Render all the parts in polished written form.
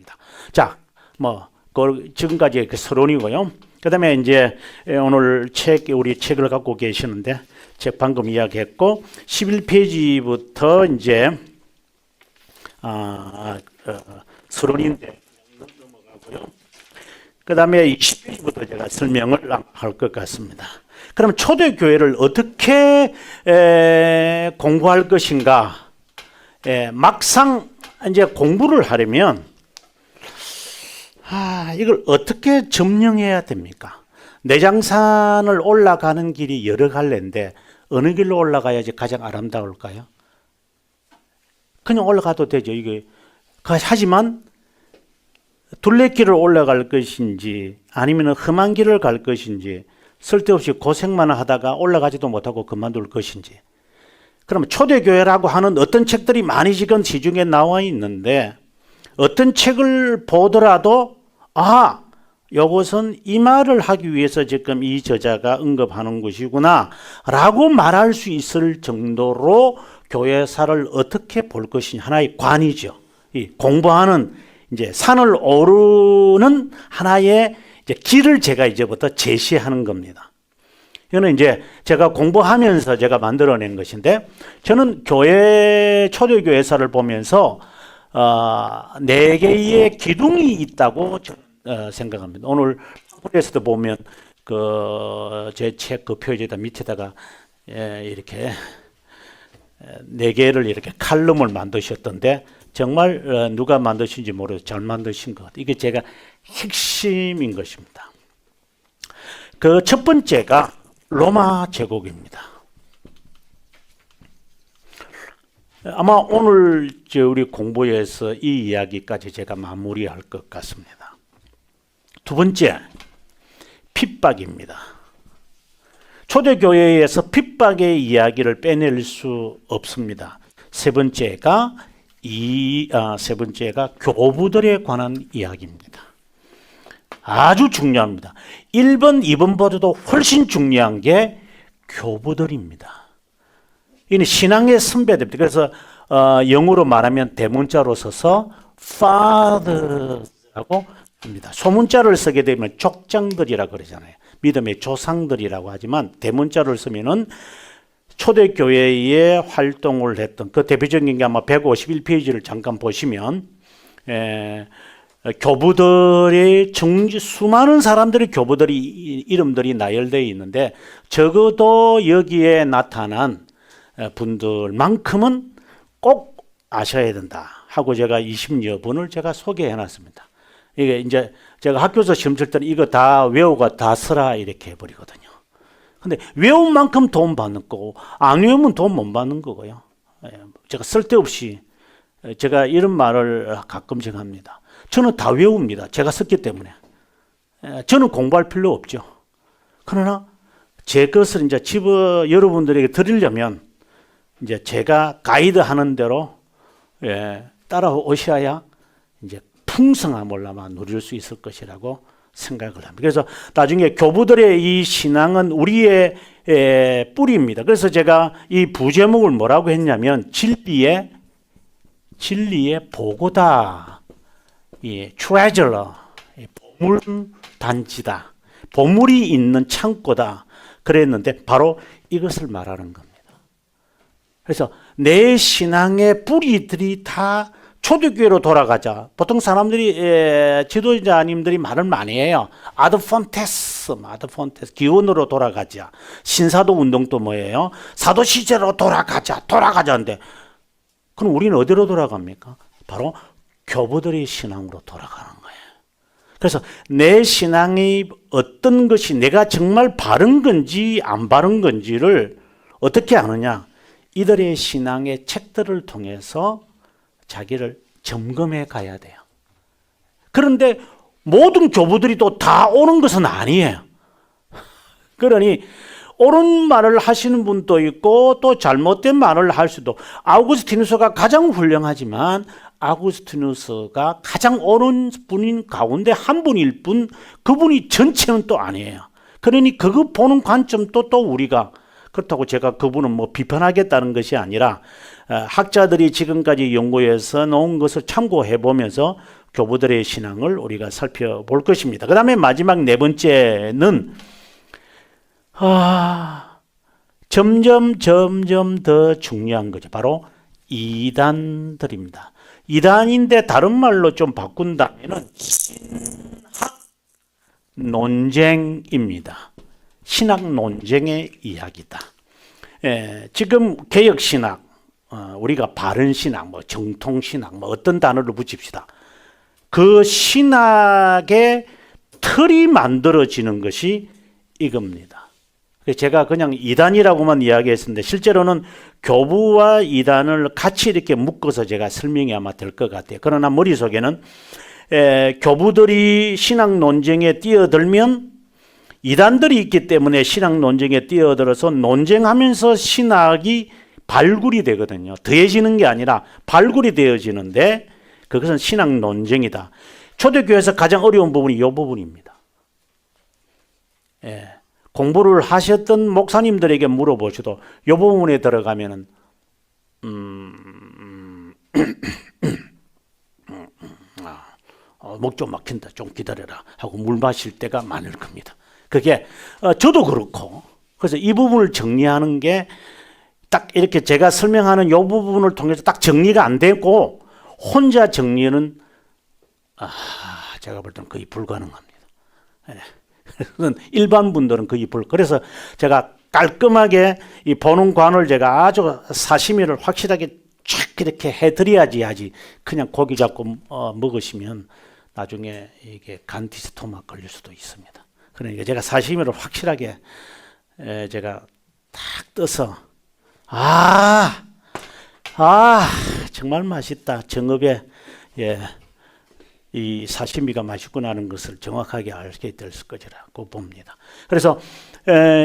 하겠습니다. 자, 지금까지 그 서론이고요. 그 다음에 이제 오늘 우리 책을 갖고 계시는데, 책 방금 이야기했고, 11페이지부터 이제, 서론인데, 넘어가고요. 그 다음에 20페이지부터 제가 설명을 할 것 같습니다. 그럼 초대교회를 어떻게 공부할 것인가? 막상 이제 공부를 하려면 이걸 어떻게 점령해야 됩니까? 내장산을 올라가는 길이 여러 갈래인데 어느 길로 올라가야지 가장 아름다울까요? 그냥 올라가도 되죠. 하지만 둘레길을 올라갈 것인지 아니면 험한 길을 갈 것인지 쓸데없이 고생만 하다가 올라가지도 못하고 그만둘 것인지. 그러면 초대교회라고 하는 어떤 책들이 많이 지금 시중에 나와 있는데 어떤 책을 보더라도 이것은 이 말을 하기 위해서 지금 이 저자가 언급하는 것이구나 라고 말할 수 있을 정도로 교회사를 어떻게 볼 것이냐 하나의 관이죠. 이 공부하는 이제 산을 오르는 하나의 이제 길을 제가 이제부터 제시하는 겁니다. 이거는 이제 제가 공부하면서 제가 만들어낸 것인데 저는 초대교회사를 보면서 4개의 기둥이 있다고 생각합니다. 오늘 팜플렛에도 보면 제 책 그 표지에다 밑에다가 이렇게 4개를 이렇게 칼럼을 만드셨던데 정말 누가 만드신지 모르겠어요. 잘 만드신 것 같아요. 이게 제가 핵심인 것입니다. 그 첫 번째가 로마 제국입니다. 아마 오늘 우리 공부에서 이 이야기까지 제가 마무리할 것 같습니다. 두 번째, 핍박입니다. 초대교회에서 핍박의 이야기를 빼낼 수 없습니다. 세 번째가 교부들에 관한 이야기입니다. 아주 중요합니다. 1번, 2번보다도 훨씬 중요한 게 교부들입니다. 이는 신앙의 선배들입니다. 그래서 영어로 말하면 대문자로 써서 fathers라고 합니다. 소문자를 쓰게 되면 족장들이라고 그러잖아요. 믿음의 조상들이라고 하지만 대문자를 쓰면은 초대교회에 활동을 했던 그 대표적인 게 아마 151페이지를 잠깐 보시면 교부들의 수많은 사람들의 교부들이 이름들이 나열되어 있는데 적어도 여기에 나타난 분들만큼은 꼭 아셔야 된다 하고 제가 20여 분을 제가 소개해 놨습니다. 이게 이제 제가 학교에서 시험 칠 때는 이거 다 외우고 다 써라 이렇게 해버리거든요. 근데 외운 만큼 돈 받는 거고 안 외우면 돈 못 받는 거고요. 제가 쓸데없이 제가 이런 말을 가끔씩 합니다. 저는 다 외웁니다. 제가 썼기 때문에. 저는 공부할 필요 없죠. 그러나 제 것을 이제 여러분들에게 드리려면 이제 제가 가이드 하는 대로 따라오셔야 이제 풍성함을 아마 누릴 수 있을 것이라고 생각을 합니다. 그래서 나중에 교부들의 이 신앙은 우리의 뿌리입니다. 그래서 제가 이 부제목을 뭐라고 했냐면 진리의 보고다. treasure, 보물 단지다. 보물이 있는 창고다. 그랬는데 바로 이것을 말하는 겁니다. 그래서 내 신앙의 뿌리들이 다 초대교회로 돌아가자. 보통 사람들이 지도자님들이 말을 많이 해요. 아드폰테스, 기원으로 돌아가자. 신사도 운동도 뭐예요? 사도 시대로 돌아가자인데 그럼 우리는 어디로 돌아갑니까? 바로 교부들의 신앙으로 돌아가는 거예요. 그래서 내 신앙이 어떤 것이 내가 정말 바른 건지 안 바른 건지를 어떻게 아느냐? 이들의 신앙의 책들을 통해서 자기를 점검해 가야 돼요. 그런데 모든 교부들이 또 다 옳은 것은 아니에요. 그러니 옳은 말을 하시는 분도 있고 또 잘못된 말을 할 수도. 아우구스티누스가 가장 훌륭하지만 아우구스티누스가 가장 옳은 분인 가운데 한 분일 뿐 그분이 전체는 또 아니에요. 그러니 그거 보는 관점도 또 우리가 그렇다고 제가 그분은 뭐 비판하겠다는 것이 아니라 학자들이 지금까지 연구해서 놓은 것을 참고해 보면서 교부들의 신앙을 우리가 살펴볼 것입니다. 그 다음에 마지막 네 번째는 점점 더 중요한 거죠. 바로 이단들입니다. 이단인데 다른 말로 좀 바꾼다면 신학 논쟁입니다. 신학 논쟁의 이야기다. 지금 개혁신학, 우리가 바른신학, 정통신학, 어떤 단어를 붙입시다. 그 신학의 틀이 만들어지는 것이 이겁니다. 제가 그냥 이단이라고만 이야기했었는데 실제로는 교부와 이단을 같이 이렇게 묶어서 제가 설명이 아마 될 것 같아요. 그러나 머릿속에는 교부들이 신학 논쟁에 뛰어들면 이단들이 있기 때문에 신학 논쟁에 뛰어들어서 논쟁하면서 신학이 발굴이 되거든요. 더해지는 게 아니라 발굴이 되어지는데 그것은 신학 논쟁이다. 초대교회에서 가장 어려운 부분이 이 부분입니다. 공부를 하셨던 목사님들에게 물어보셔도 이 부분에 들어가면은 목 좀 막힌다. 좀 기다려라 하고 물 마실 때가 많을 겁니다. 그게 저도 그렇고 그래서 이 부분을 정리하는 게 딱 이렇게 제가 설명하는 이 부분을 통해서 딱 정리가 안 되고 혼자 정리는 제가 볼 때는 거의 불가능합니다. 일반 분들은 거의 그래서 제가 깔끔하게 이 보는 관을 제가 아주 사시미를 확실하게 쫙 이렇게 해드려야지 그냥 고기 잡고 먹으시면 나중에 이게 간티스토마 걸릴 수도 있습니다. 그러니까 제가 사시미를 확실하게 제가 딱 떠서 정말 맛있다. 정읍에 이 사시미가 맛있구나 하는 것을 정확하게 알게 될 것이라고 봅니다. 그래서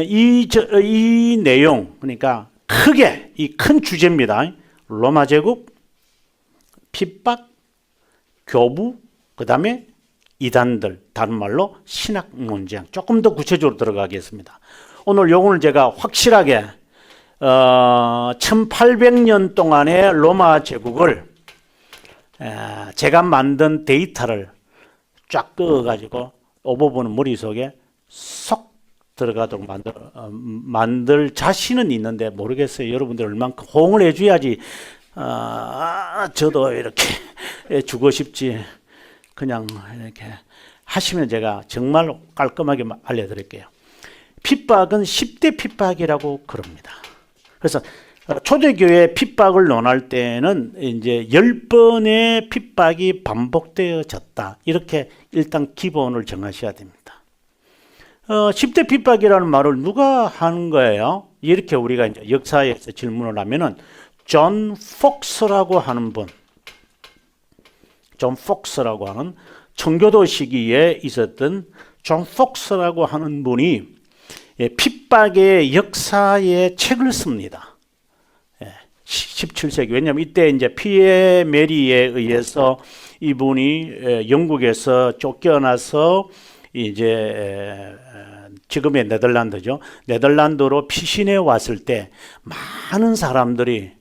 이 내용 그러니까 크게 이 큰 주제입니다. 로마 제국, 핍박, 교부, 그 다음에 이단들, 다른 말로 신학 논쟁. 조금 더 구체적으로 들어가겠습니다. 오늘 요거는 제가 확실하게 1800년 동안의 로마 제국을 제가 만든 데이터를 쫙 그어가지고 이 부분은 머릿속에 쏙 들어가도록 만들 자신은 있는데 모르겠어요. 여러분들 얼만큼 호응을 해줘야지 저도 이렇게 주고 싶지. 그냥 이렇게 하시면 제가 정말 깔끔하게 알려드릴게요. 핍박은 10대 핍박이라고 그럽니다. 그래서 초대교회 핍박을 논할 때는 이제 10번의 핍박이 반복되어졌다. 이렇게 일단 기본을 정하셔야 됩니다. 10대 핍박이라는 말을 누가 하는 거예요? 이렇게 우리가 이제 역사에서 질문을 하면은 존 폭스라고 하는 분, 존 폭스라고 하는 청교도 시기에 있었던 존 폭스라고 하는 분이 핍박의 역사의 책을 씁니다. 17세기. 왜냐하면 이때 이제 피에 메리에 의해서 이분이 영국에서 쫓겨나서 이제 지금의 네덜란드죠. 네덜란드로 피신해 왔을 때 많은 사람들이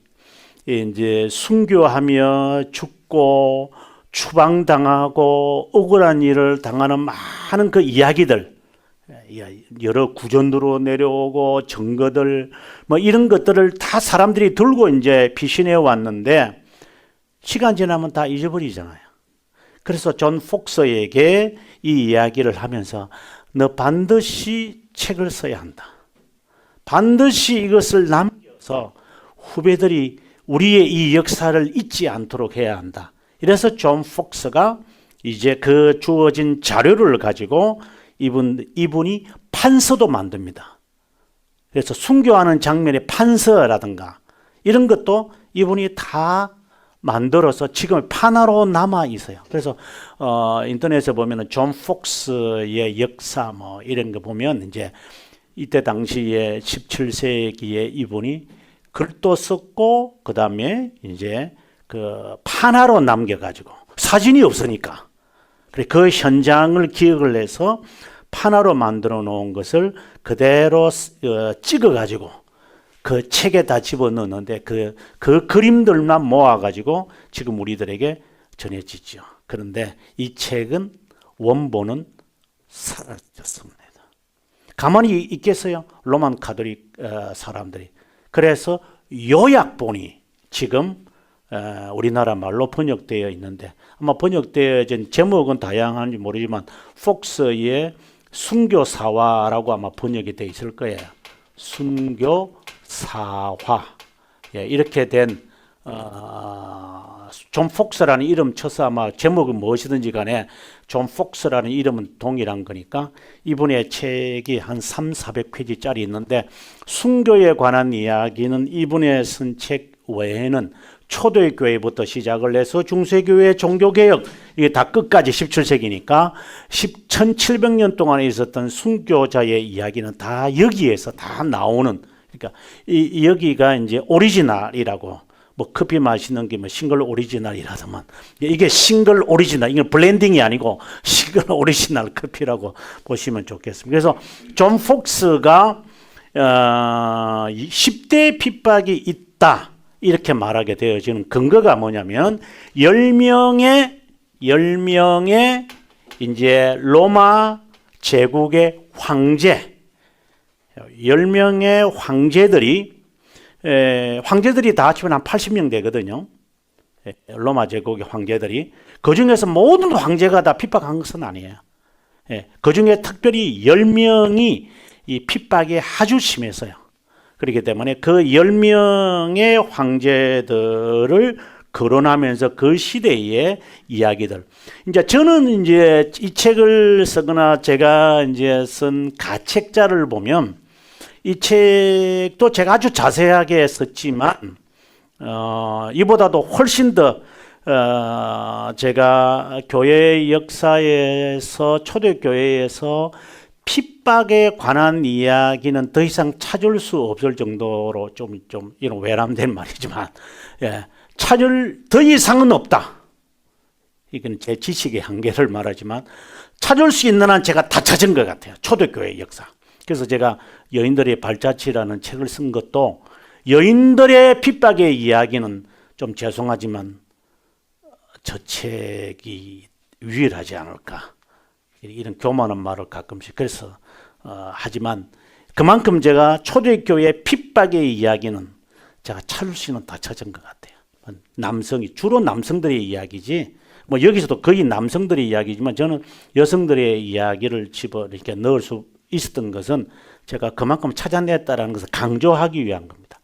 이제 순교하며 죽고 추방당하고 억울한 일을 당하는 많은 그 이야기들, 여러 구전으로 내려오고 증거들 뭐 이런 것들을 다 사람들이 들고 이제 피신해 왔는데 시간 지나면 다 잊어버리잖아요. 그래서 존 폭스에게 이 이야기를 하면서 너 반드시 책을 써야 한다. 반드시 이것을 남겨서 후배들이 우리의 이 역사를 잊지 않도록 해야 한다. 이래서 존 폭스가 이제 그 주어진 자료를 가지고 이분이 판서도 만듭니다. 그래서 순교하는 장면의 판서라든가 이런 것도 이분이 다 만들어서 지금 판화로 남아 있어요. 그래서 인터넷에 보면은 존 폭스의 역사 뭐 이런 거 보면 이제 이때 당시에 17세기에 이분이 글도 썼고 그 다음에 이제 그 판화로 남겨가지고 사진이 없으니까 그 현장을 기억을 해서 판화로 만들어 놓은 것을 그대로 찍어가지고 그 책에 다 집어넣는데 그 그림들만 모아가지고 지금 우리들에게 전해지죠. 그런데 이 책은 원본은 사라졌습니다. 가만히 있겠어요? 로만 가톨릭 사람들이. 그래서 요약본이 지금 우리나라 말로 번역되어 있는데 아마 번역되어진 제목은 다양한지 모르지만 폭스의 순교사화라고 아마 번역이 되어 있을 거예요. 순교사화. 예, 이렇게 된 존 폭스라는 이름 쳐서 아마 제목은 무엇이든지 간에 존 폭스라는 이름은 동일한 거니까 이분의 책이 한 300~400페이지짜리 있는데 순교에 관한 이야기는 이분의 쓴 책 외에는 초대교회부터 시작을 해서 중세교회 종교개혁 이게 다 끝까지 17세기니까 1700년 동안에 있었던 순교자의 이야기는 다 여기에서 다 나오는 그러니까 여기가 이제 오리지널이라고 뭐 커피 마시는 게 뭐 싱글 오리지널이라더만 이게 싱글 오리지널 이게 블렌딩이 아니고 싱글 오리지널 커피라고 보시면 좋겠습니다. 그래서 존 폭스가 10대 핍박이 있다 이렇게 말하게 되어지는 근거가 뭐냐면 10명의 이제 로마 제국의 황제 10명의 황제들이 다 합치면 한 80명 되거든요. 로마 제국의 황제들이. 그 중에서 모든 황제가 다 핍박한 것은 아니에요. 그 중에 특별히 10명이 이 핍박이 아주 심했어요. 그렇기 때문에 그 10명의 황제들을 거론하면서 그 시대의 이야기들. 이제 저는 이제 이 책을 쓰거나 제가 이제 쓴 가책자를 보면 이 책도 제가 아주 자세하게 썼지만 이보다도 훨씬 더 제가 교회 역사에서 초대교회에서 핍박에 관한 이야기는 더 이상 찾을 수 없을 정도로 좀 이런 외람된 말이지만 찾을 더 이상은 없다. 이건 제 지식의 한계를 말하지만 찾을 수 있는 한 제가 다 찾은 것 같아요. 초대교회 역사. 그래서 제가 여인들의 발자취라는 책을 쓴 것도 여인들의 핍박의 이야기는 좀 죄송하지만 저 책이 유일하지 않을까 이런 교만한 말을 가끔씩 그래서 하지만 그만큼 제가 초대교회 핍박의 이야기는 제가 찾을 수 있는 다 찾은 것 같아요. 남성이 주로 남성들의 이야기지 뭐 여기서도 거의 남성들의 이야기지만 저는 여성들의 이야기를 집어 이렇게 넣을 수 있었던 것은 제가 그만큼 찾아냈다라는 것을 강조하기 위한 겁니다.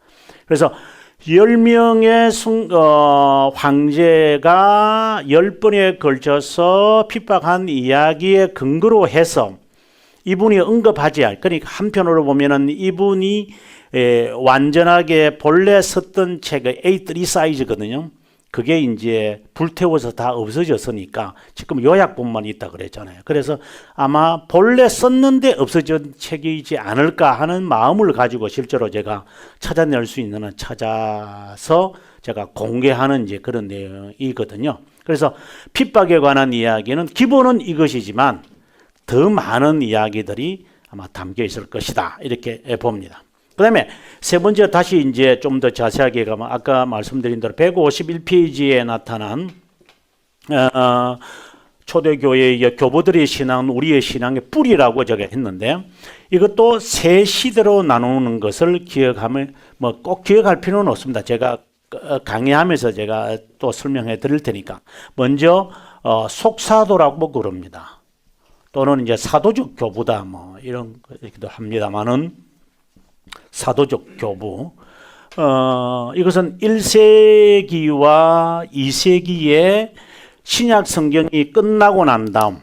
그래서 10명의 황제가 10번에 걸쳐서 핍박한 이야기에 근거로 해서 이분이 언급하지 않을 그러니까 한편으로 보면은 이분이 완전하게 본래 썼던 책의 A3 사이즈거든요. 그게 이제 불태워서 다 없어졌으니까 지금 요약본만 있다 그랬잖아요. 그래서 아마 본래 썼는데 없어진 책이지 않을까 하는 마음을 가지고 실제로 제가 찾아낼 수 있는 한 찾아서 제가 공개하는 이제 그런 내용이거든요. 그래서 핍박에 관한 이야기는 기본은 이것이지만 더 많은 이야기들이 아마 담겨 있을 것이다. 이렇게 봅니다. 그 다음에 세 번째 다시 이제 좀 더 자세하게 가면 아까 말씀드린 대로 151페이지에 나타난 초대교회의 교부들의 신앙은 우리의 신앙의 뿌리라고 제가 했는데 이것도 세 시대로 나누는 것을 기억하면 뭐 꼭 기억할 필요는 없습니다. 제가 강의하면서 제가 또 설명해 드릴 테니까 먼저 속사도라고 그럽니다. 또는 이제 사도적 교부다 뭐 이런 거기도 합니다만은 사도적 교부 이것은 1세기와 2세기에 신약 성경이 끝나고 난 다음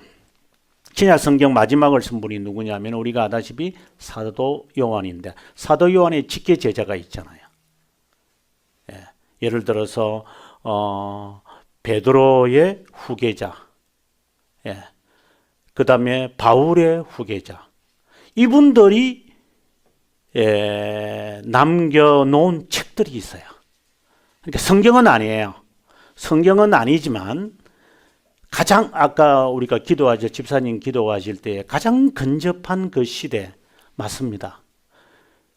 신약 성경 마지막을 쓴 분이 누구냐면 우리가 아다시피 사도 요한인데 사도 요한의 직계 제자가 있잖아요. 예를 들어서 베드로의 후계자, 그 다음에 바울의 후계자 이분들이 남겨놓은 책들이 있어요. 그러니까 성경은 아니에요. 성경은 아니지만 가장 아까 우리가 기도하실 집사님 기도하실 때 가장 근접한 그 시대 맞습니다.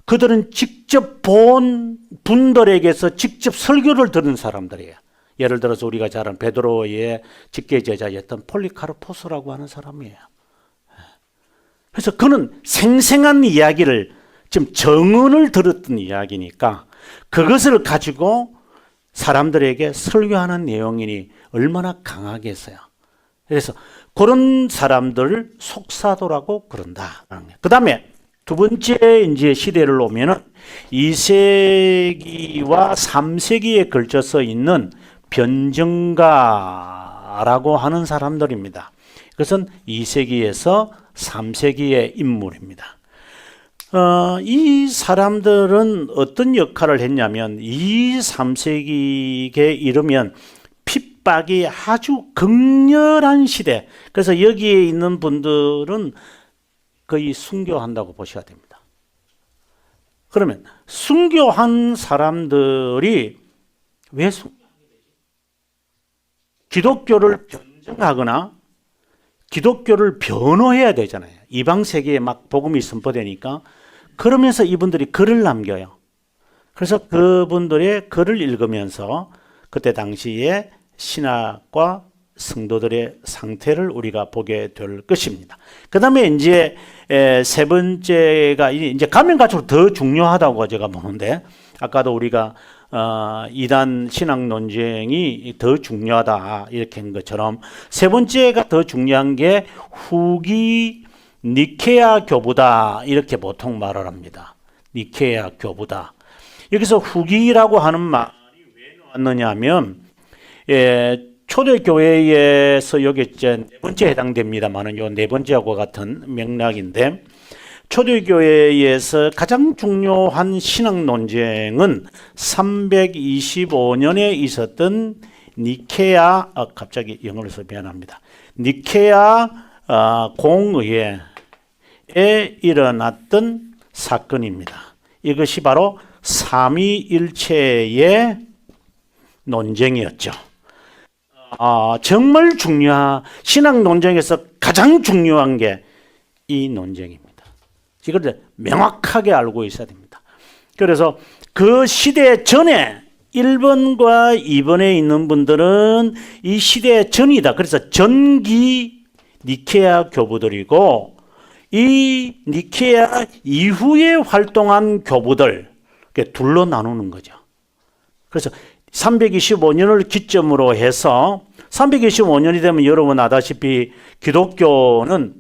그들은 직접 본 분들에게서 직접 설교를 들은 사람들이에요. 예를 들어서 우리가 잘 아는 베드로의 직계제자였던 폴리카르포스라고 하는 사람이에요. 그래서 그는 생생한 이야기를, 지금 정언을 들었던 이야기니까 그것을 가지고 사람들에게 설교하는 내용이니 얼마나 강하겠어요. 그래서 그런 사람들을 속사도라고 그런다. 그 다음에 두 번째 이제 시대를 오면은 2세기와 3세기에 걸쳐서 있는 변증가라고 하는 사람들입니다. 그것은 2세기에서 3세기의 인물입니다. 이 사람들은 어떤 역할을 했냐면 2, 3세기에 이르면 핍박이 아주 극렬한 시대. 그래서 여기에 있는 분들은 거의 순교한다고 보셔야 됩니다. 그러면 순교한 사람들이 왜 기독교를 변증하거나 기독교를 변호해야 되잖아요. 이방 세계에 막 복음이 선포되니까. 그러면서 이분들이 글을 남겨요. 그래서 그분들의 글을 읽으면서 그때 당시에 신학과 성도들의 상태를 우리가 보게 될 것입니다. 그 다음에 이제 세 번째가 이제 가면 갈수록 더 중요하다고 제가 보는데, 아까도 우리가 이단 신학 논쟁이 더 중요하다 이렇게 한 것처럼 세 번째가 더 중요한 게 후기 니케아 교부다 이렇게 보통 말을 합니다. 니케아 교부다. 여기서 후기라고 하는 말이 왜 나왔느냐 하면 초대교회에서 여기 이제 네 번째 해당됩니다만은 요 네 번째하고 같은 맥락인데, 초대교회에서 가장 중요한 신학 논쟁은 325년에 있었던 니케아, 갑자기 영어로 써 미안합니다. 니케아 공의회에 일어났던 사건입니다. 이것이 바로 삼위일체의 논쟁이었죠. 정말 중요한 신학 논쟁에서 가장 중요한 게 이 논쟁입니다. 이걸 명확하게 알고 있어야 됩니다. 그래서 그 시대 전에 1번과 2번에 있는 분들은 이 시대 전이다. 그래서 전기 니케아 교부들이고, 이 니케아 이후에 활동한 교부들, 둘로 나누는 거죠. 그래서 325년을 기점으로 해서 325년이 되면 여러분 아다시피 기독교는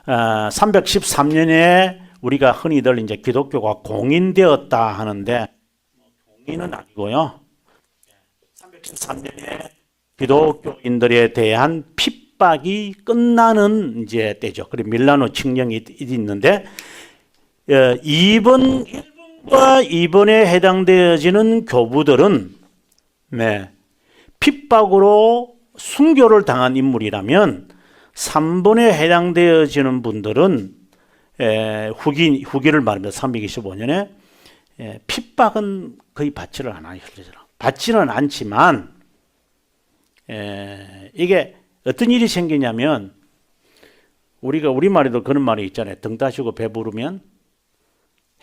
313년에 우리가 흔히들 이제 기독교가 공인되었다 하는데, 공인은 아니고요. 313년에 기독교인들에 대한 핍박이 끝나는 이제 때죠. 그리고 밀라노 칙령이 있는데, 1번과 2번에 해당되어지는 교부들은 핍박으로 순교를 당한 인물이라면, 3번에 해당되어지는 분들은 후기를 말하면 325년에 핍박은 거의 받지를 않아요. 받지는 않지만 이게 어떤 일이 생기냐면, 우리가 우리말에도 그런 말이 있잖아요. 등 따시고 배부르면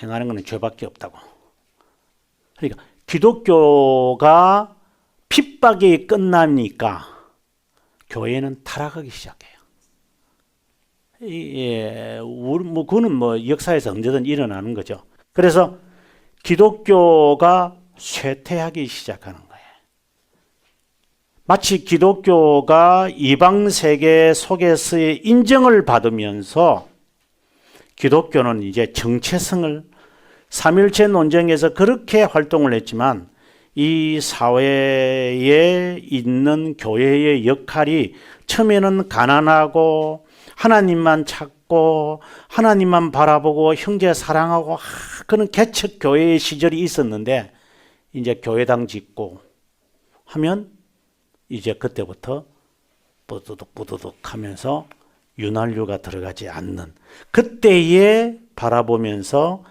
행하는 것은 죄밖에 없다고. 그러니까 기독교가 핍박이 끝나니까 교회는 타락하기 시작해요. 그거는 역사에서 언제든 일어나는 거죠. 그래서 기독교가 쇠퇴하기 시작하는 거예요. 마치 기독교가 이방 세계 속에서의 인정을 받으면서 기독교는 이제 정체성을, 삼일체 논쟁에서 그렇게 활동을 했지만 이 사회에 있는 교회의 역할이 처음에는 가난하고 하나님만 찾고 하나님만 바라보고 형제 사랑하고 그런 개척 교회의 시절이 있었는데, 이제 교회당 짓고 하면 이제 그때부터 부두둑 하면서 윤활유가 들어가지 않는 그때에 바라보면서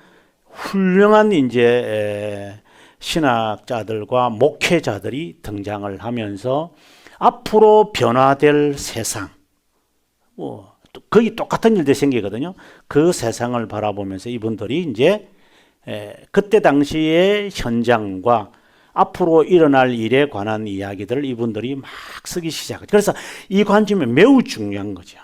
훌륭한 이제 신학자들과 목회자들이 등장을 하면서 앞으로 변화될 세상, 또 거의 똑같은 일들이 생기거든요. 그 세상을 바라보면서 이분들이 이제 그때 당시의 현장과 앞으로 일어날 일에 관한 이야기들을 이분들이 막 쓰기 시작해요. 그래서 이 관점이 매우 중요한 거죠.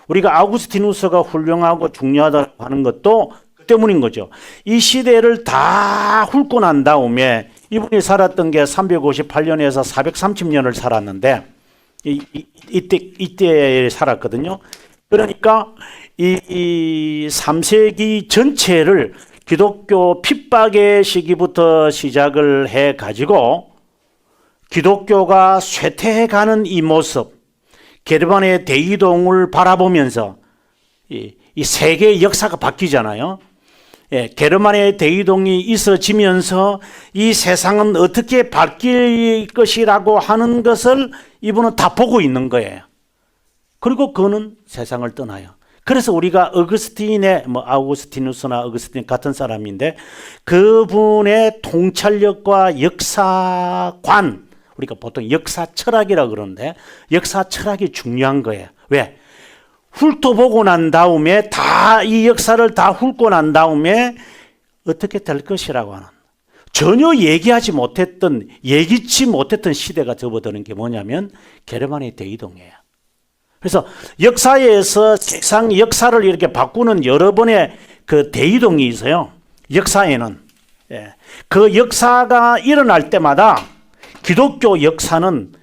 우리가 아우구스티누스가 훌륭하고 중요하다고 하는 것도 그 때문인 거죠. 이 시대를 다 훑고 난 다음에 이분이 살았던 게 358년에서 430년을 살았는데 이때 살았거든요. 그러니까 이 3세기 전체를 기독교 핍박의 시기부터 시작을 해가지고 기독교가 쇠퇴해가는 이 모습, 게르만의 대이동을 바라보면서 이 세계의 역사가 바뀌잖아요. 게르만의 대이동이 있어지면서 이 세상은 어떻게 바뀔 것이라고 하는 것을 이분은 다 보고 있는 거예요. 그리고 그는 세상을 떠나요. 그래서 우리가 어거스틴의 아우구스티누스나 어거스틴 같은 사람인데 그분의 통찰력과 역사관, 우리가 보통 역사 철학이라고 그러는데 역사 철학이 중요한 거예요. 왜? 훑어보고 난 다음에 이 역사를 다 훑고 난 다음에 어떻게 될 것이라고 하는 전혀 예기치 못했던 시대가 접어드는 게 뭐냐면 게르만의 대이동이에요. 그래서 역사에서 세상 역사를 이렇게 바꾸는 여러 번의 그 대이동이 있어요. 역사에는. 그 역사가 일어날 때마다 기독교 역사는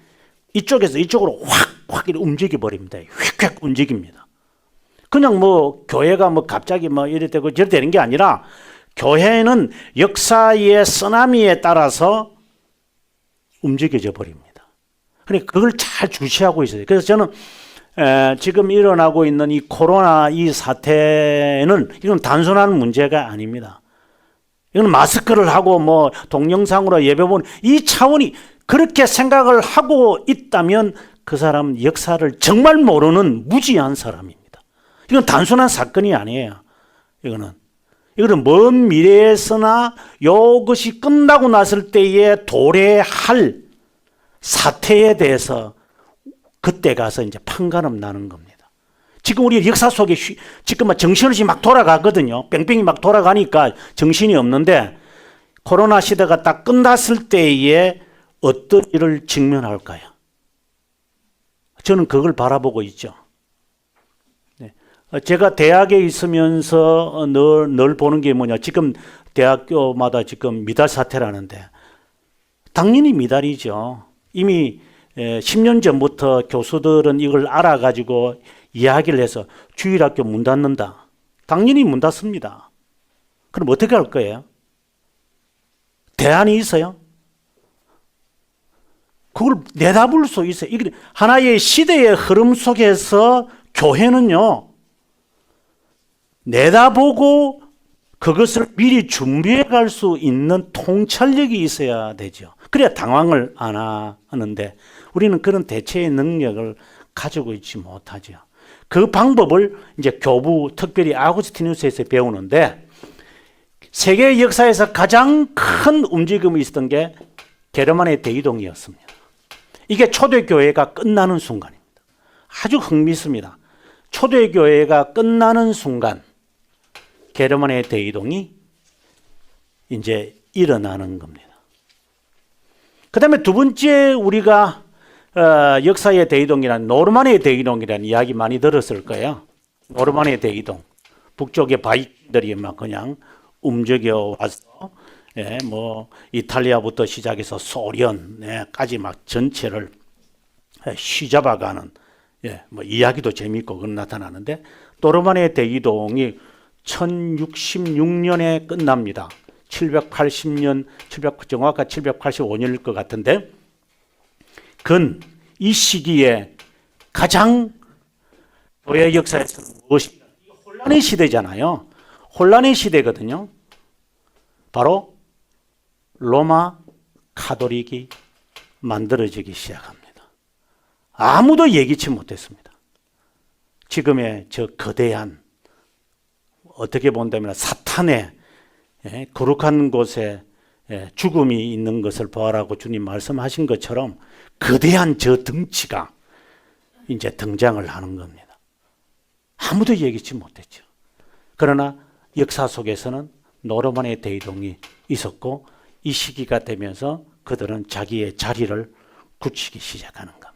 이쪽에서 이쪽으로 확 움직여 버립니다. 휙휙 움직입니다. 그냥 교회가 갑자기 이래 되고 저래 되는 게 아니라 교회는 역사의 쓰나미에 따라서 움직여져 버립니다. 그러니까 그걸 잘 주시하고 있어요. 그래서 저는 지금 일어나고 있는 이 코로나 이 사태는 이건 단순한 문제가 아닙니다. 이건 마스크를 하고 동영상으로 예배 보는 이 차원이 그렇게 생각을 하고 있다면 그 사람 역사를 정말 모르는 무지한 사람입니다. 이건 단순한 사건이 아니에요. 이거는 먼 미래에서나 이것이 끝나고 났을 때에 도래할 사태에 대해서 그때 가서 이제 판가름 나는 겁니다. 지금 우리 역사 속에 지금 정신없이 막 돌아가거든요. 뺑뺑이 막 돌아가니까 정신이 없는데 코로나 시대가 딱 끝났을 때에 어떤 일을 직면할까요? 저는 그걸 바라보고 있죠. 제가 대학에 있으면서 늘 보는 게 뭐냐. 지금 대학교마다 지금 미달 사태라는데 당연히 미달이죠. 이미 10년 전부터 교수들은 이걸 알아가지고 이야기를 해서 주일학교 문 닫는다. 당연히 문 닫습니다. 그럼 어떻게 할 거예요? 대안이 있어요? 그걸 내다볼 수 있어요. 이게 하나의 시대의 흐름 속에서 교회는요, 내다보고 그것을 미리 준비해 갈 수 있는 통찰력이 있어야 되죠. 그래야 당황을 안 하는데 우리는 그런 대처의 능력을 가지고 있지 못하죠. 그 방법을 이제 교부, 특별히 아우구스티누스에서 배우는데 세계 역사에서 가장 큰 움직임이 있었던 게 게르만의 대이동이었습니다. 이게 초대교회가 끝나는 순간입니다. 아주 흥미있습니다. 초대교회가 끝나는 순간 게르만의 대이동이 이제 일어나는 겁니다. 그 다음에 두 번째 우리가 역사의 대이동이란 노르만의 대이동이라는 이야기 많이 들었을 거예요. 노르만의 대이동. 북쪽의 바이킹들이 막 그냥 움직여 와서 이탈리아부터 시작해서 소련까지 막 전체를 휘잡아가는 이야기도 재미있고 그런 나타나는데 노르만의 대이동이 1066년에 끝납니다. 780년, 정확한 785년일 것 같은데 이 시기에 가장 교회 역사에서 무엇이 혼란의 시대잖아요. 혼란의 시대거든요. 바로 로마 카톨릭이 만들어지기 시작합니다. 아무도 예기치 못했습니다. 지금의 저 거대한 어떻게 본다면 사탄의 거룩한 곳에 죽음이 있는 것을 보아라고 주님 말씀하신 것처럼 거대한 저 덩치가 이제 등장을 하는 겁니다. 아무도 얘기치 못했죠. 그러나 역사 속에서는 노르만의 대이동이 있었고 이 시기가 되면서 그들은 자기의 자리를 굳히기 시작하는 겁니다.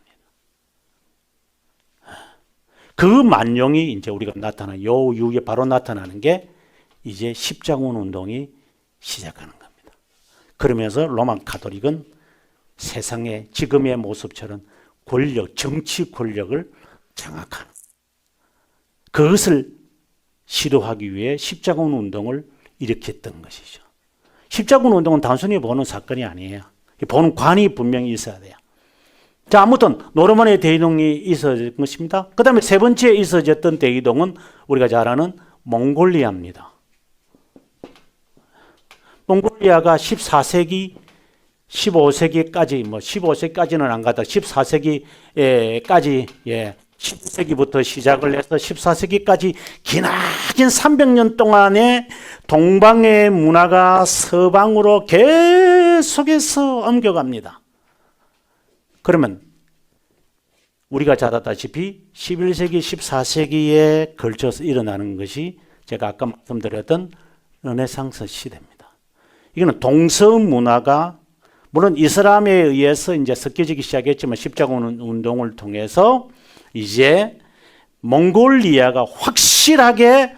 그 만용이 이제 우리가 나타나는 요 이후에 바로 나타나는 게 이제 십자군 운동이 시작하는 겁니다. 그러면서 로마 가톨릭은 세상의 지금의 모습처럼 권력, 정치 권력을 장악하는 그것을 시도하기 위해 십자군 운동을 일으켰던 것이죠. 십자군 운동은 단순히 보는 사건이 아니에요. 보는 관이 분명히 있어야 돼요. 자, 아무튼 노르만의 대이동이 있어진 것입니다. 그 다음에 세 번째 있어졌던 대이동은 우리가 잘 아는 몽골리아입니다. 몽골리아가 14세기, 15세기까지, 15세기까지는 안 가다 14세기까지, 10세기부터 시작을 해서 14세기까지 기나긴 300년 동안의 동방의 문화가 서방으로 계속해서 옮겨갑니다. 그러면 우리가 잘 알다시피 11세기, 14세기에 걸쳐서 일어나는 것이 제가 아까 말씀드렸던 르네상스 시대입니다. 이거는 동서 문화가 물론 이슬람에 의해서 이제 섞여지기 시작했지만 십자군 운동을 통해서 이제 몽골리아가 확실하게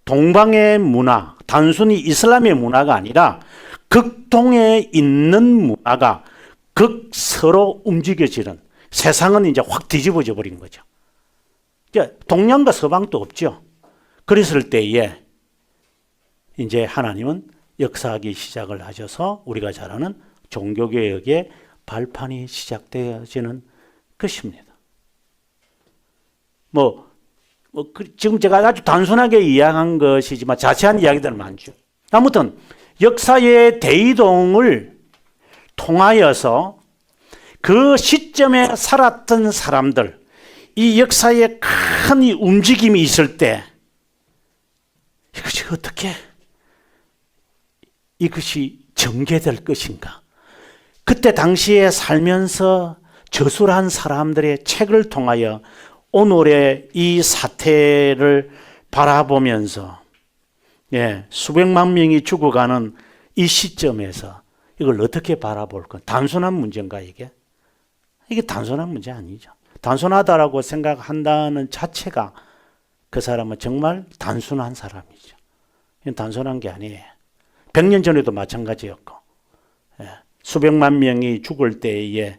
동방의 문화, 단순히 이슬람의 문화가 아니라 극동에 있는 문화가 극서로 움직여지는 세상은 이제 확 뒤집어져 버린 거죠. 동양과 서방도 없죠. 그랬을 때에 이제 하나님은 역사하기 시작을 하셔서 우리가 잘 아는 종교개혁의 발판이 시작되어지는 것입니다. 지금 제가 아주 단순하게 이야기한 것이지만 자세한 이야기들은 많죠. 아무튼 역사의 대이동을 통하여서 그 시점에 살았던 사람들, 이 역사에 큰 움직임이 있을 때 이것이 어떻게 이것이 전개될 것인가? 그때 당시에 살면서 저술한 사람들의 책을 통하여 오늘의 이 사태를 바라보면서 수백만 명이 죽어가는 이 시점에서 이걸 어떻게 바라볼까? 단순한 문제인가 이게? 이게 단순한 문제 아니죠. 단순하다라고 생각한다는 자체가 그 사람은 정말 단순한 사람이죠. 이건 단순한 게 아니에요. 100년 전에도 마찬가지였고 수백만 명이 죽을 때에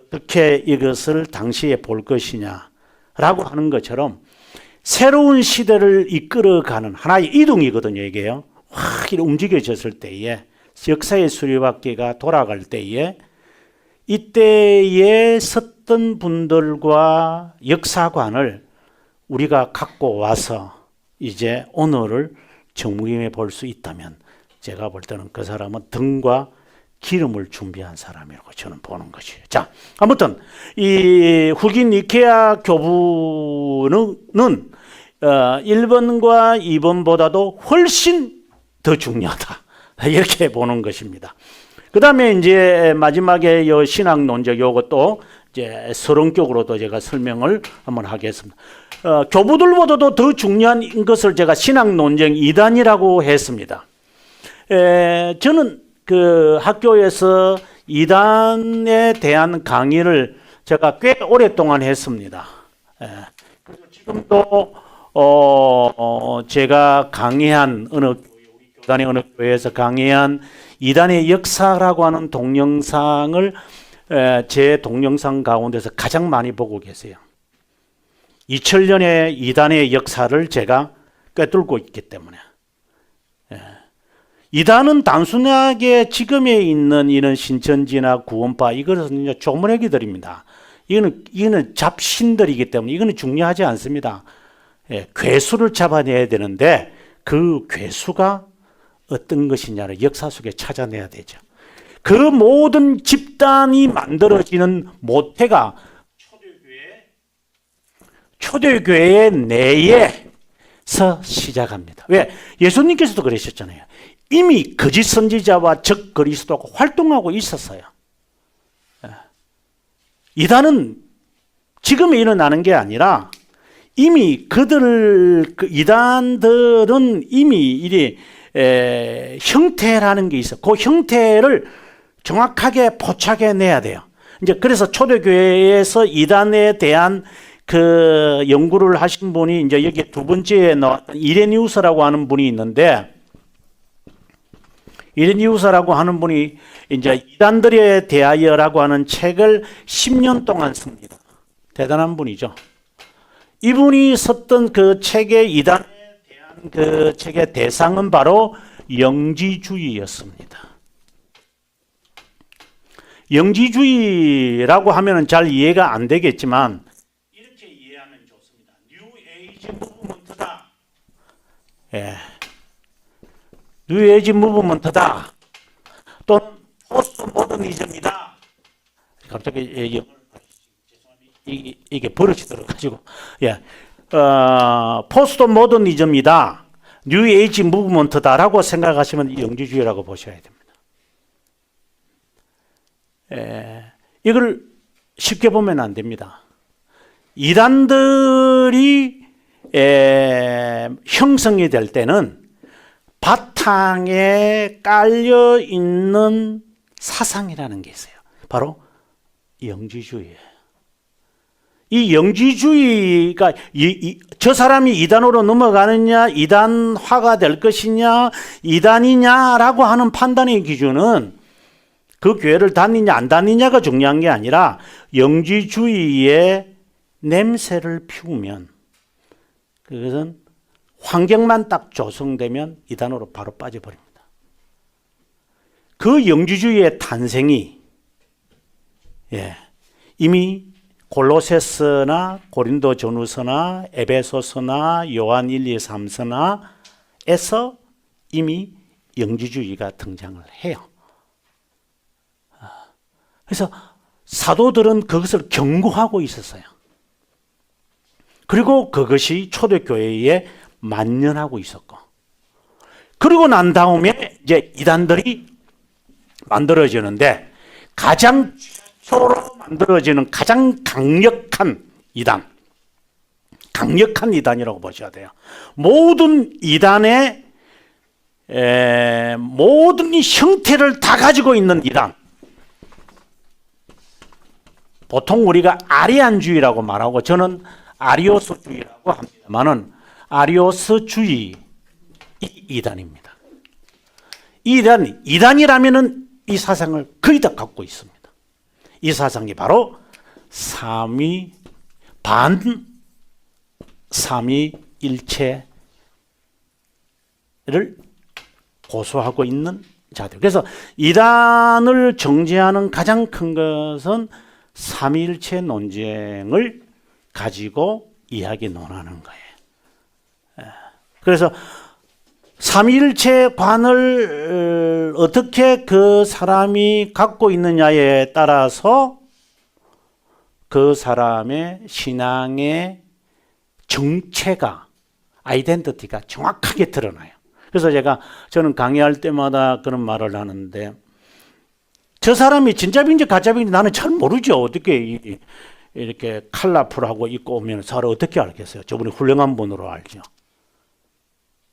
어떻게 이것을 당시에 볼 것이냐라고 하는 것처럼 새로운 시대를 이끌어가는 하나의 이동이거든요. 이게요. 확 움직여졌을 때에 역사의 수리바퀴가 돌아갈 때에 이때에 섰던 분들과 역사관을 우리가 갖고 와서 이제 오늘을 정무임해 볼 수 있다면 제가 볼 때는 그 사람은 등과 기름을 준비한 사람이라고 저는 보는 것이에요. 자, 아무튼 이 후기 니케아 교부는 1번과 2번보다도 훨씬 더 중요하다. 이렇게 보는 것입니다. 그 다음에 이제 마지막에 요 신학 논적 요것도 이제 서론격으로도 제가 설명을 한번 하겠습니다. 교부들보다도 더 중요한 것을 제가 신학 논쟁 2단이라고 했습니다. 저는 그 학교에서 2단에 대한 강의를 제가 꽤 오랫동안 했습니다. 지금도 제가 강의한 어느 교단의 어느 교회에서 강의한 2단의 역사라고 하는 동영상을 제 동영상 가운데서 가장 많이 보고 계세요. 2000년의 2단의 역사를 제가 꿰뚫고 있기 때문에. 이단은 단순하게 지금에 있는 이런 신천지나 구원파 이것은 이제 조문회기들입니다. 이거는 잡신들이기 때문에 이거는 중요하지 않습니다. 괴수를 잡아내야 되는데 그 괴수가 어떤 것이냐를 역사 속에 찾아내야 되죠. 그 모든 집단이 만들어지는 모태가 초대교회 내에서 시작합니다. 왜? 예수님께서도 그러셨잖아요. 이미 거짓 선지자와 적 그리스도가 활동하고 있었어요. 이단은 지금 일어나는 게 아니라 이미 그 이단들은 이미 이 형태라는 게 있어. 그 형태를 정확하게 포착해내야 돼요. 이제 그래서 초대교회에서 이단에 대한 그 연구를 하신 분이 이제 여기 두 번째에 나왔던 이레니우스라고 하는 분이 있는데, 이레니우스라고 하는 분이 이제 이단들에 대하여라고 하는 책을 10년 동안 씁니다. 대단한 분이죠. 이분이 썼던 그 책의 이단에 대한 그 책의 대상은 바로 영지주의였습니다. 영지주의라고 하면은 잘 이해가 안 되겠지만 이렇게 이해하면 좋습니다. 뉴 에이지 무브먼트다. 예. 뉴 에이지 무브먼트다. 또는 포스트 모더니즘이다. 갑자기 영어를 이게 버릇이 들어가지고, 예, 포스트 모더니즘이다, 뉴 에이지 무브먼트다라고 생각하시면 영지주의라고 보셔야 됩니다. 이걸 쉽게 보면 안 됩니다. 이단들이 형성이 될 때는 바탕에 깔려 있는 사상이라는 게 있어요. 바로 영지주의예요. 이 영지주의가 저 사람이 이단으로 넘어가느냐, 이단화가 될 것이냐, 이단이냐라고 하는 판단의 기준은 그 교회를 다니냐 안 다니냐가 중요한 게 아니라 영지주의의 냄새를 피우면, 그것은 환경만 딱 조성되면 이단으로 바로 빠져버립니다. 그 영지주의의 탄생이 이미 골로새서나 고린도전후서나 에베소서나 요한 1, 2, 3서나에서 이미 영지주의가 등장을 해요. 그래서 사도들은 그것을 경고하고 있었어요. 그리고 그것이 초대교회에 만연하고 있었고, 그리고 난 다음에 이제 이단들이 만들어지는데, 가장 최초로 만들어지는 가장 강력한 이단이라고 보셔야 돼요. 모든 이단의 모든 형태를 다 가지고 있는 이단, 보통 우리가 아리안주의라고 말하고, 저는 아리오스주의라고 합니다만은 아리오스주의 이단입니다. 이단이라면은 이 사상을 거의 다 갖고 있습니다. 이 사상이 바로 삼위일체를 고수하고 있는 자들. 그래서 이단을 정죄하는 가장 큰 것은 삼위일체 논쟁을 가지고 이야기 논하는 거예요. 그래서 삼위일체관을 어떻게 그 사람이 갖고 있느냐에 따라서 그 사람의 신앙의 정체가, 아이덴티티가 정확하게 드러나요. 그래서 저는 강의할 때마다 그런 말을 하는데, 저 사람이 진짜인지 가짜인지 나는 잘 모르죠. 어떻게 이렇게 컬러풀하고 입고 오면 서로 어떻게 알겠어요? 저분이 훌륭한 분으로 알죠.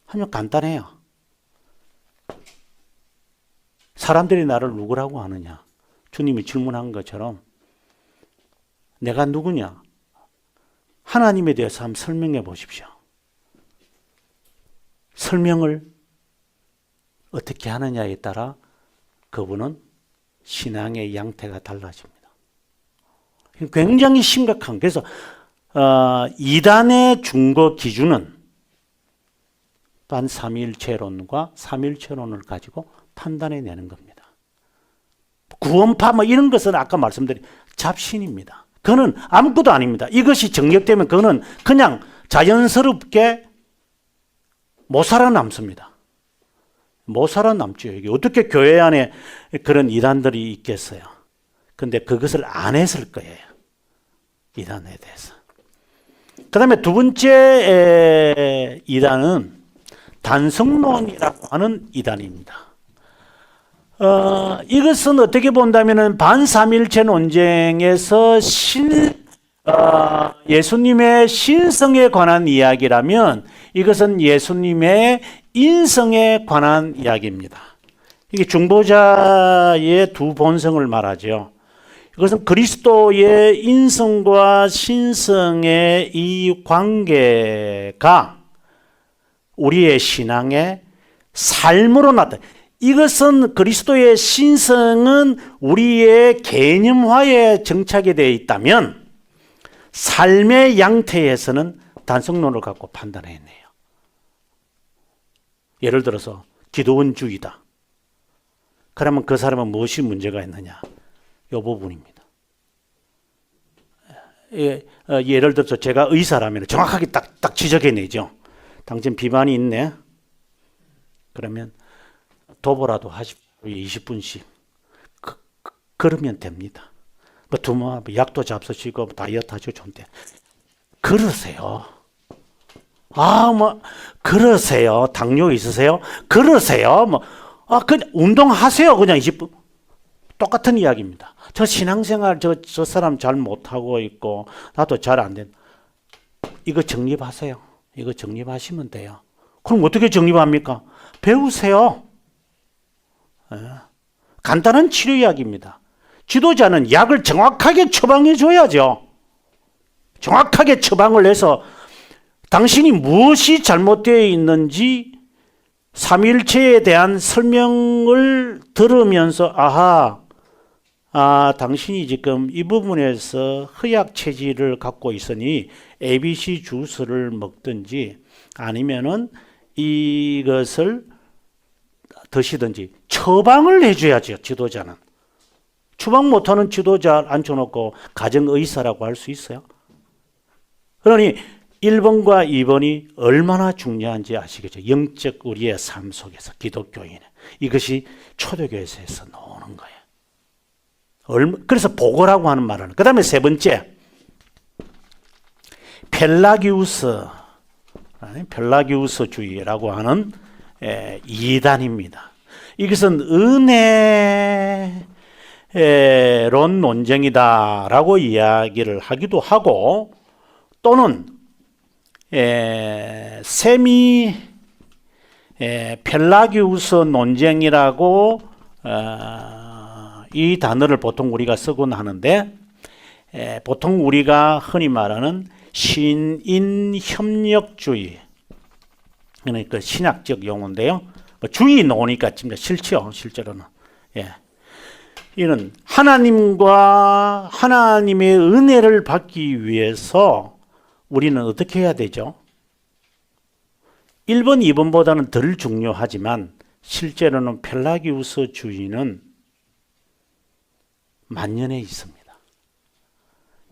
하면 간단해요. 사람들이 나를 누구라고 하느냐? 주님이 질문한 것처럼 내가 누구냐? 하나님에 대해서 한번 설명해 보십시오. 설명을 어떻게 하느냐에 따라 그분은 신앙의 양태가 달라집니다. 굉장히 심각한. 그래서 이단의 중거 기준은 또한 삼위일체론과 삼위일체론을 가지고 판단해내는 겁니다. 구원파 이런 것은 아까 말씀드린 잡신입니다. 그거는 아무것도 아닙니다. 이것이 정력되면 그거는 그냥 자연스럽게 못 살아남습니다. 못 살아남죠. 이게 어떻게 교회 안에 그런 이단들이 있겠어요. 근데 그것을 안 했을 거예요. 이단에 대해서. 그 다음에 두 번째 이단은 단성론이라고 하는 이단입니다. 이것은 어떻게 본다면 반삼일체 논쟁에서 예수님의 신성에 관한 이야기라면 이것은 예수님의 인성에 관한 이야기입니다. 이게 중보자의 두 본성을 말하죠. 이것은 그리스도의 인성과 신성의 이 관계가 우리의 신앙의 삶으로 나타나. 이것은 그리스도의 신성은 우리의 개념화에 정착이 되어 있다면 삶의 양태에서는 단성론을 갖고 판단해내요. 예를 들어서 기도원주의다. 그러면 그 사람은 무엇이 문제가 있느냐? 이 부분입니다. 예를 들어서 제가 의사라면 정확하게 딱 지적해내죠. 당신 비만이 있네. 그러면 도보라도 하십시오. 20분씩. 그러면 됩니다. 약도 잡수시고 다이어트 하시고 좋은데. 그러세요. 그러세요. 당뇨 있으세요? 그러세요. 그냥 운동하세요. 그냥 20분. 똑같은 이야기입니다. 저 신앙생활 저 사람 잘 못하고 있고 나도 잘 안 된다. 이거 정립하세요. 이거 정립하시면 돼요. 그럼 어떻게 정립합니까? 배우세요. 간단한 치료 이야기입니다. 지도자는 약을 정확하게 처방해 줘야죠. 정확하게 처방을 해서 당신이 무엇이 잘못되어 있는지 삼위일체에 대한 설명을 들으면서 당신이 지금 이 부분에서 허약 체질을 갖고 있으니 ABC 주스를 먹든지 아니면은 이것을 드시든지 처방을 해줘야죠. 지도자는. 처방 못하는 지도자 앉혀놓고 가정의사라고 할 수 있어요? 그러니 1번과 2번이 얼마나 중요한지 아시겠죠? 영적 우리의 삶 속에서 기독교인의 이것이 초대교회에서 나오는 거예요. 그래서 복어라고 하는 말을. 그 다음에 세 번째 펠라기우스주의라고 하는 이단입니다. 이것은 은혜론 논쟁이다라고 이야기를 하기도 하고 또는 펠라기우스 논쟁이라고 이 단어를 보통 우리가 쓰곤 하는데 보통 우리가 흔히 말하는 신인협력주의 그러니까 신학적 용어인데요. 주의 나오니까 진짜 싫죠. 실제로는. 이는 하나님과 하나님의 은혜를 받기 위해서 우리는 어떻게 해야 되죠? 1번, 2번보다는 덜 중요하지만 실제로는 펠라기우스주의는 만연해 있습니다.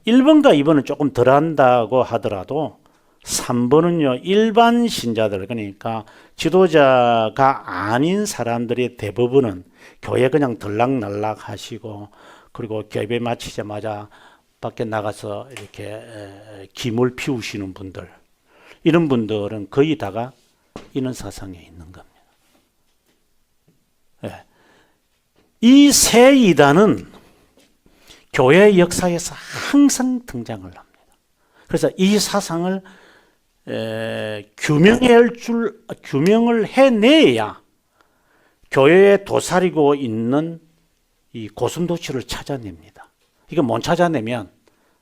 1번과 2번은 조금 덜 한다고 하더라도 3번은요, 일반 신자들, 그러니까 지도자가 아닌 사람들의 대부분은 교회 그냥 들락날락 하시고, 그리고 예배 마치자마자 밖에 나가서 이렇게 기물 피우시는 분들, 이런 분들은 거의 다가 이런 사상에 있는 겁니다. 이 세 이단은 교회 역사에서 항상 등장을 합니다. 그래서 이 사상을 규명을 해내야 교회에 도사리고 있는 이 고슴도치를 찾아냅니다. 이거 못 찾아내면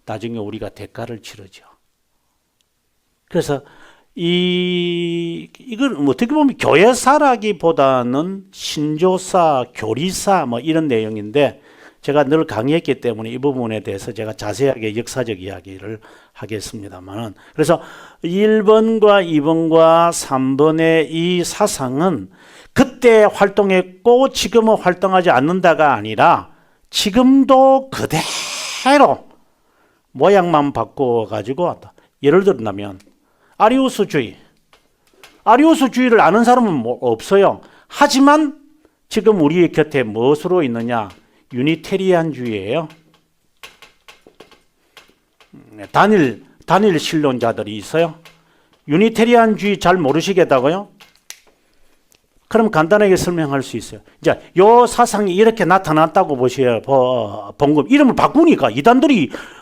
나중에 우리가 대가를 치르죠. 그래서 이건 어떻게 보면 교회사라기보다는 신조사, 교리사 뭐 이런 내용인데 제가 늘 강의했기 때문에 이 부분에 대해서 제가 자세하게 역사적 이야기를 하겠습니다만은 그래서 1번과 2번과 3번의 이 사상은 그때 활동했고 지금은 활동하지 않는다가 아니라 지금도 그대로 모양만 바꿔 가지고 왔다. 예를 들면 아리우스주의를 아는 사람은 없어요. 하지만 지금 우리의 곁에 무엇으로 있느냐? 유니테리안주의예요. 단일 신론자들이 있어요. 유니테리안주의 잘 모르시겠다고요? 그럼 간단하게 설명할 수 있어요. 이제 요 사상이 이렇게 나타났다고 보셔요. 봉급 이름을 바꾸니까 이단들이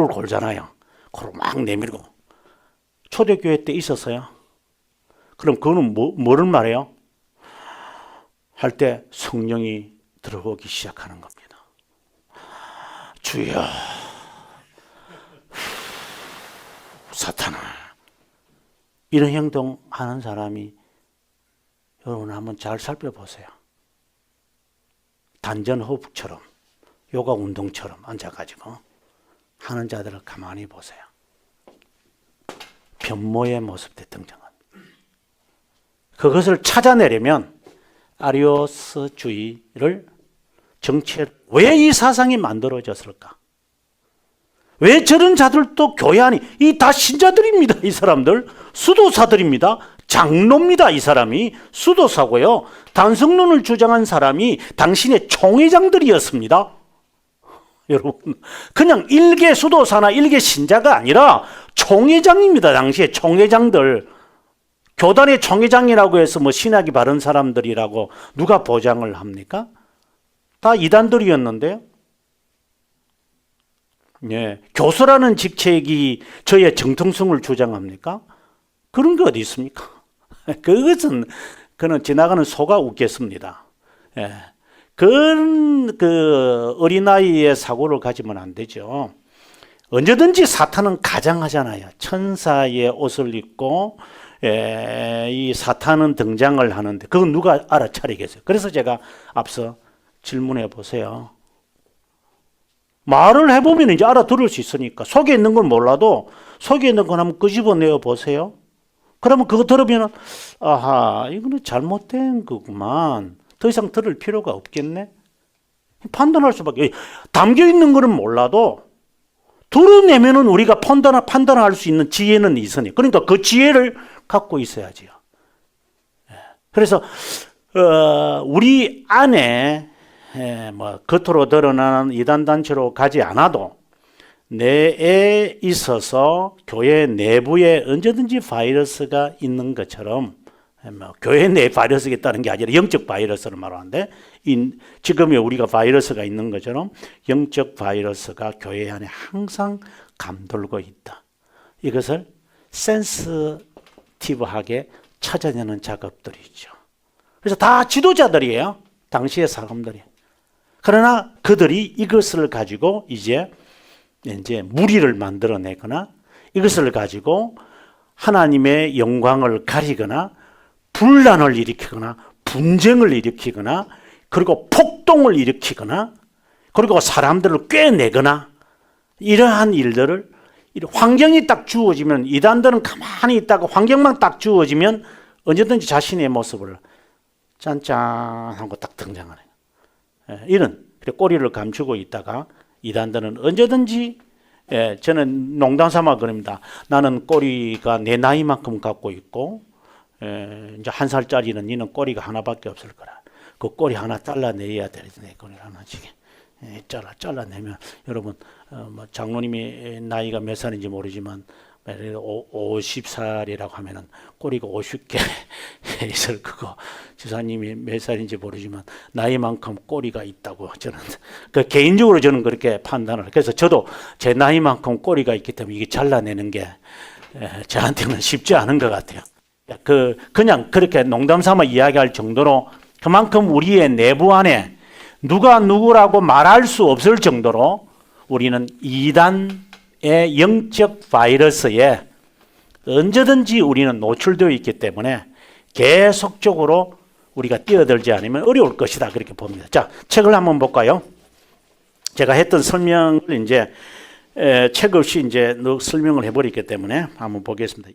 코를 골잖아요. 코를 막 내밀고. 초대교회 때 있었어요. 그럼 그거는 뭐를 말해요? 할 때 성령이 들어오기 시작하는 겁니다. 주여, 사탄아. 이런 행동하는 사람이 여러분 한번 잘 살펴보세요. 단전 호흡처럼 요가 운동처럼 앉아가지고 하는 자들을 가만히 보세요. 변모의 모습 에 등장합니다. 그것을 찾아내려면 아리오스주의를 왜 이 사상이 만들어졌을까? 왜 저런 자들도 교회 안에 이 다 신자들입니다. 이 사람들 수도사들입니다. 장로입니다. 이 사람이 수도사고요. 단성론을 주장한 사람이 당신의 총회장들이었습니다. 여러분, 그냥 일개 수도사나 일개 신자가 아니라 총회장입니다. 당시에 총회장들. 교단의 총회장이라고 해서 뭐 신학이 바른 사람들이라고 누가 보장을 합니까? 다 이단들이었는데요. 예, 교수라는 직책이 저의 정통성을 주장합니까? 그런 게 어디 있습니까? 그는 지나가는 소가 웃겠습니다. 예, 그 어린아이의 사고를 가지면 안 되죠. 언제든지 사탄은 가장하잖아요. 천사의 옷을 입고 이 사탄은 등장을 하는데 그건 누가 알아차리겠어요? 그래서 제가 앞서 질문해 보세요. 말을 해보면 이제 알아들을 수 있으니까 속에 있는 건 몰라도 속에 있는 건 한번 끄집어내어 보세요. 그러면 그거 들으면 아하, 이거는 잘못된 거구만. 더 이상 들을 필요가 없겠네. 판단할 수밖에. 담겨 있는 거는 몰라도 드러내면은 우리가 판단할 수 있는 지혜는 있으니. 그러니까 그 지혜를 갖고 있어야지요. 그래서 우리 안에 뭐 겉으로 드러나는 이단 단체로 가지 않아도 내에 있어서 교회 내부에 언제든지 바이러스가 있는 것처럼 뭐 교회 내에 바이러스가 있다는 게 아니라 영적 바이러스를 말하는데 지금의 우리가 바이러스가 있는 것처럼 영적 바이러스가 교회 안에 항상 감돌고 있다. 이것을 센스티브하게 찾아내는 작업들이죠. 그래서 다 지도자들이에요. 당시의 사람들이. 그러나 그들이 이것을 가지고 이제 무리를 만들어내거나 이것을 가지고 하나님의 영광을 가리거나 분란을 일으키거나 분쟁을 일으키거나 그리고 폭동을 일으키거나 그리고 사람들을 꿰내거나 이러한 일들을 환경이 딱 주어지면 이단들은 가만히 있다가 환경만 딱 주어지면 언제든지 자신의 모습을 짠짠하고 딱 등장하네요. 이런 꼬리를 감추고 있다가 이단들은 언제든지 저는 농담 삼아 그럽니다. 나는 꼬리가 내 나이만큼 갖고 있고 이제 1살짜리는 니는 꼬리가 하나밖에 없을 거라. 그 꼬리 하나 잘라내야 되는데 꼬리 하나씩 잘라내면 여러분 뭐 장로님이 나이가 몇 살인지 모르지만 예를 들어 50살이라고 하면은 꼬리가 50개 있을 거고, 지사님이 몇 살인지 모르지만 나이만큼 꼬리가 있다고 저는 개인적으로 저는 그렇게 판단을. 그래서 저도 제 나이만큼 꼬리가 있기 때문에 이게 잘라내는 게 저한테는 쉽지 않은 것 같아요. 그냥 그렇게 농담 삼아 이야기할 정도로 그만큼 우리의 내부 안에 누가 누구라고 말할 수 없을 정도로 우리는 이단의 영적 바이러스에 언제든지 우리는 노출되어 있기 때문에 계속적으로 우리가 뛰어들지 않으면 어려울 것이다, 그렇게 봅니다. 자, 책을 한번 볼까요? 제가 했던 설명을 이제 책 없이 이제 설명을 해버렸기 때문에 한번 보겠습니다.